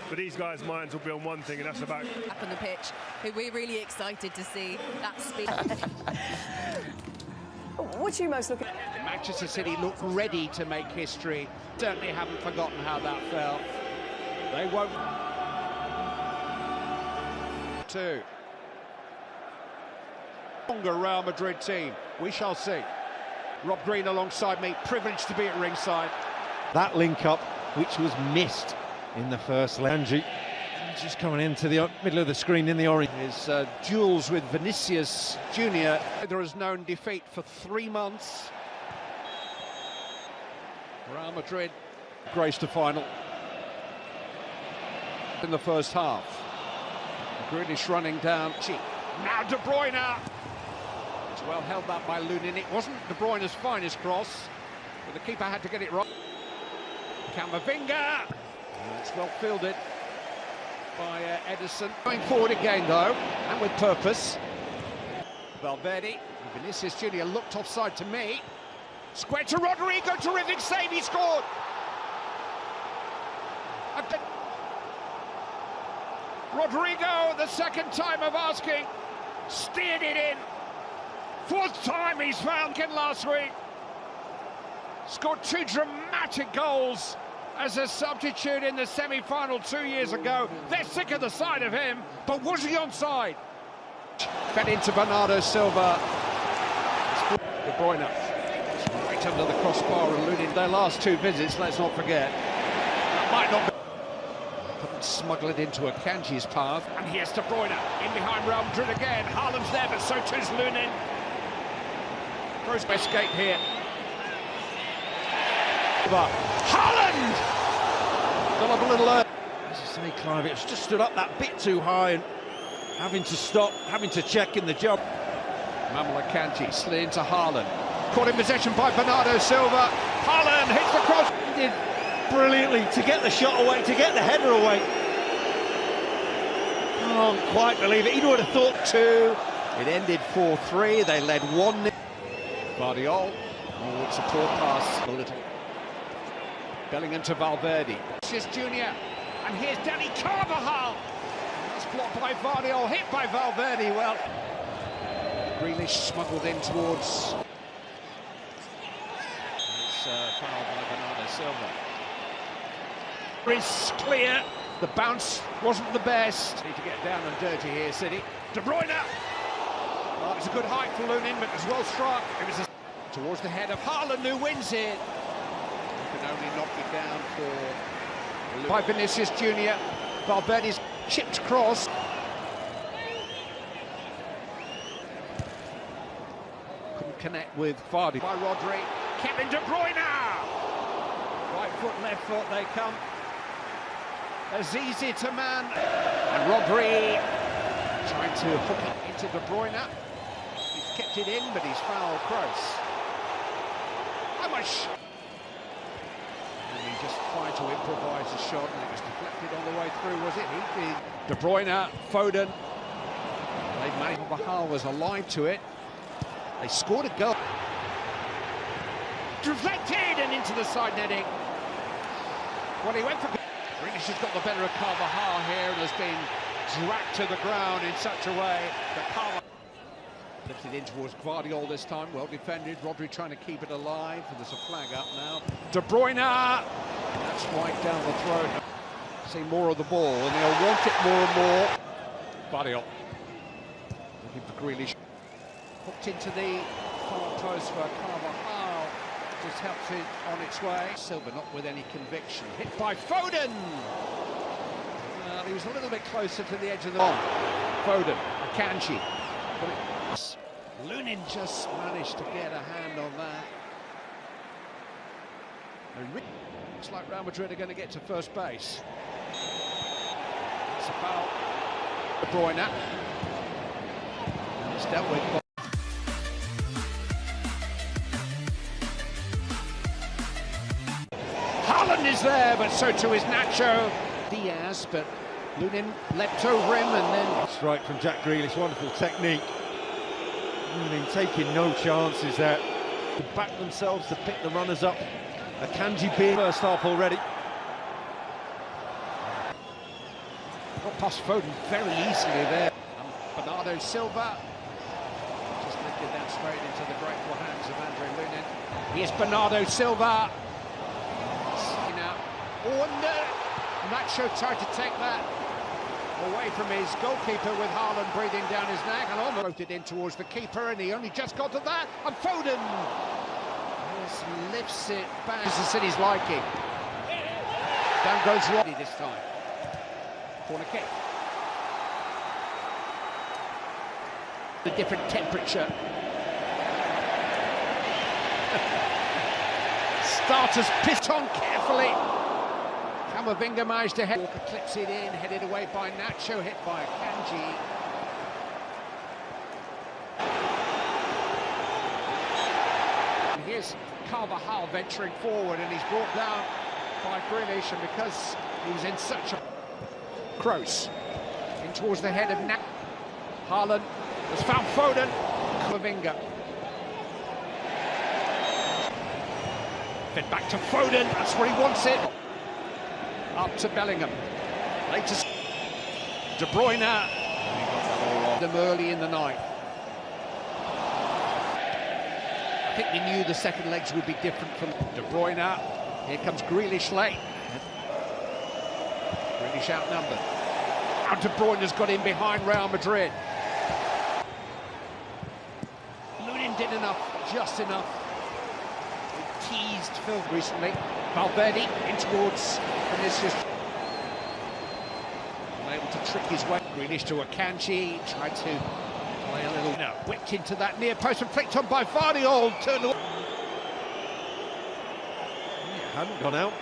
But these guys' minds will be on one thing, and that's about up on the pitch, who we're really excited to see that speed. What are you most looking at? Manchester City look ready to make history. Certainly haven't forgotten how that felt. They won't. Two. Longer Real Madrid team. We shall see. Rob Green alongside me, privileged to be at ringside. That link-up, which was missed in the first leg. Just coming into the middle of the screen in the orange. His duels with Vinicius Jr. There has known defeat for 3 months. Real Madrid graced a final in the first half. Grealish running down. Now De Bruyne. It's well held that by Lunin. It wasn't De Bruyne's finest cross, but the keeper had to get it right. Camavinga. It's well fielded by Edison. Going forward again, though, and with purpose. Valverde. Vinicius Jr. looked offside to me. Square to Rodrigo. Terrific save. He scored. Rodrigo, the second time of asking, steered it in. 4th time he's found in last week. Scored 2 dramatic goals as a substitute in the semi-final 2 years ago. They're sick of the sight of him, but was he onside? Fed into Bernardo Silva. De Bruyne right under the crossbar and Lunin. Their last 2 visits, let's not forget. That might not be. Couldn't smuggle it into Akanji's path. And here's De Bruyne in behind Real Madrid again. Haaland's there, but so too's Lunin. First escape here. Haaland! Got up a little early. As you say, Clive, it's just stood up that bit too high and having to stop, having to check in the job. Manuel Akanji slid into Haaland. Caught in possession by Bernardo Silva. Haaland hits the cross. He did brilliantly to get the shot away, to get the header away. Can't quite believe it. He would have thought 2. It ended 4-3. They led 1-0. Guardiola. Oh, it's a poor pass. A little. Bellingham to Valverde. Vinicius Jr. And here's Danny Carvajal. That's blocked by Guardiola. Hit by Valverde. Well, Grealish smuggled in towards. It's fouled by Bernardo Silva. Is clear. The bounce wasn't the best. Need to get down and dirty here, City. De Bruyne. Oh, it was a good height for Lunin, but it was well struck. It was towards the head of Haaland, who wins it. You can only knock it down for by Vinicius Jr. Valverde's chipped cross. Couldn't connect with Vardy. By Rodri. Kevin De Bruyne. Right foot, left foot, they come. Azizi to man. And Rodri trying to hook it into De Bruyne. He's kept it in, but he's fouled Kroos. How much? And he just tried to improvise a shot, and it was deflected on the way through, was it? He did. De Bruyne, Foden. Bahal was alive to it. They scored a goal. Deflected and into the side netting. Well, he went for. Grealish has got the better of Carvajal here and has been dragged to the ground in such a way that Carvajal lifted in towards Guardiola this time. Well defended. Rodri trying to keep it alive. And there's a flag up now. De Bruyne. That's right down the throat. See more of the ball, and they'll want it more and more. Guardiola looking for Grealish. Hooked into the far post for Carvajal. Just helps it on its way. Silva not with any conviction. Hit by Foden. He was a little bit closer to the edge of the ball. Foden, Akanji. Lunin just managed to get a hand on that. Looks like Real Madrid are going to get to first base. It's a foul. De Bruyne. It's dealt with. Haaland is there, but so too is Nacho. Diaz, but Lunin leapt over him and then. Strike from Jack Grealish, wonderful technique. Lunin taking no chances there. To back themselves, to pick the runners up. Akanji being first half already. Got past Foden very easily there. Bernardo Silva just lifted that straight into the grateful hands of Andre Lunin. Here's Bernardo Silva. Oh, and Nacho tried to take that away from his goalkeeper with Haaland breathing down his neck and almost floated in towards the keeper, and he only just got to that, and Foden just lifts it back. This is City's liking. Down goes Roddy this time. Corner kick. A different temperature. Starters pissed on carefully. Camavinga managed to head. Walker clips it in, headed away by Nacho, hit by Kanji. And here's Carvajal venturing forward, and he's brought down by Grealish, and because he was in such a... Kroos in towards the head of Haaland has found Foden. Camavinga. Fed back to Foden, that's where he wants it. Up to Bellingham. Later, De Bruyne. Them early in the night. I think we knew the second legs would be different from De Bruyne. Here comes Grealish late. Grealish outnumbered. Now De Bruyne's got in behind Real Madrid. Lunin did enough, just enough. He teased Phil recently. Valverde in towards Vinicius. Unable to trick his way. Grealish to Akanji. Tried to play a little. No, whipped into that near post and flicked on by Vardy. Oh, turned away. Hadn't gone out.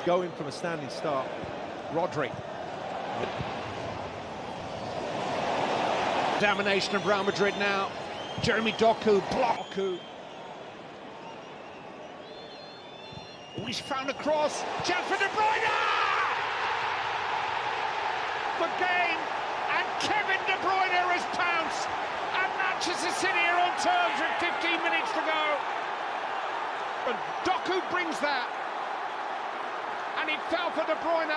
Going from a standing start. Rodri. Domination of Real Madrid now. Jeremy Doku, block. Oh, he's found a cross. Chance for De Bruyne! The game, and Kevin De Bruyne has pounced. And Manchester City are on terms with 15 minutes to go. And Doku brings that. And it fell for De Bruyne,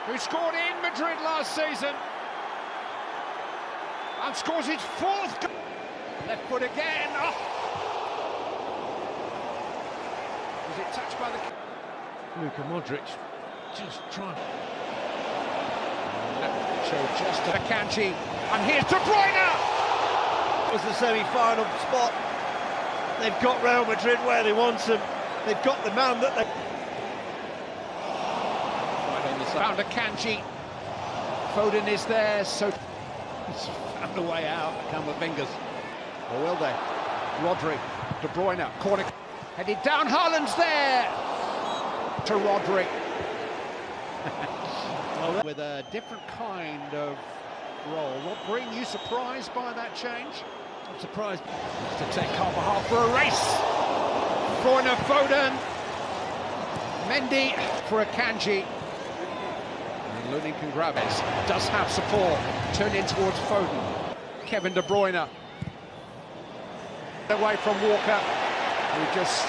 who scored in Madrid last season. And scores his fourth goal. Left foot again. Oh. Was it touched by the... Luka Modric just trying. Just to Akanji, and here's De Bruyne! It was the semi-final spot. They've got Real Madrid where they want them. They've got the man that they... Right on the side. Found Akanji. Foden is there, so he's found a way out. Camavinga's. Or will they? Rodri, De Bruyne, corner. Headed down, Haaland's there! To Rodri. With a different kind of role. Rodri, you surprised by that change? I'm surprised. To take Carvajal for a race. Corner Foden. Mendy for Akanji. And Lunin can grab it. Does have support. Turned in towards Foden. Kevin De Bruyne. Away from Walker, who just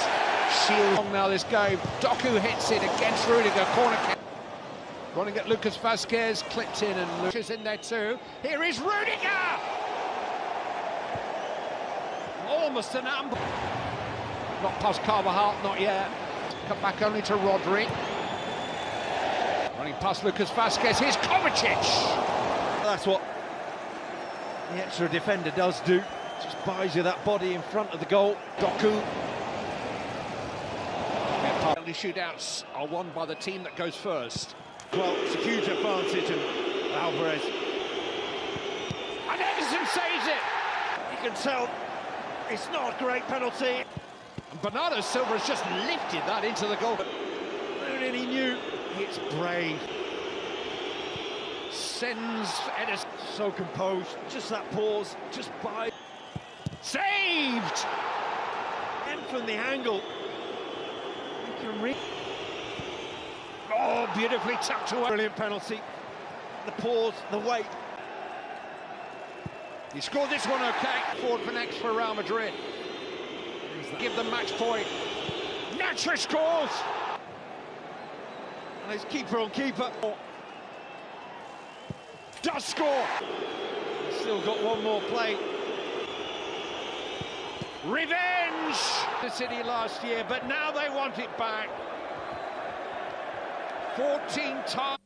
shields now this game. Doku hits it against Rudiger. Corner kick. Running at Lucas Vazquez, clipped in, and Lucas in there too. Here is Rudiger! Almost an ambush. Not past Carvajal, not yet. Cut back only to Rodri. Running past Lucas Vazquez, here's Kovacic! That's what the extra defender does do. Just buys you that body in front of the goal. Doku. Penalty shootouts are won by the team that goes first. Well, it's a huge advantage, and Alvarez. And Edison saves it! You can tell it's not a great penalty. And Bernardo Silva has just lifted that into the goal. Lunin, he knew. It's brave. Sends Edison. So composed. Just that pause. Just by. Saved! And from the angle. You can read. Oh, beautifully tucked away. Brilliant penalty. The pause, the wait. He scored this one okay. Forward for next for Real Madrid. Give them match point. Nacho scores! And it's keeper on keeper. Does score! Still got one more play. Revenge! The City last year, but now they want it back. 14 times.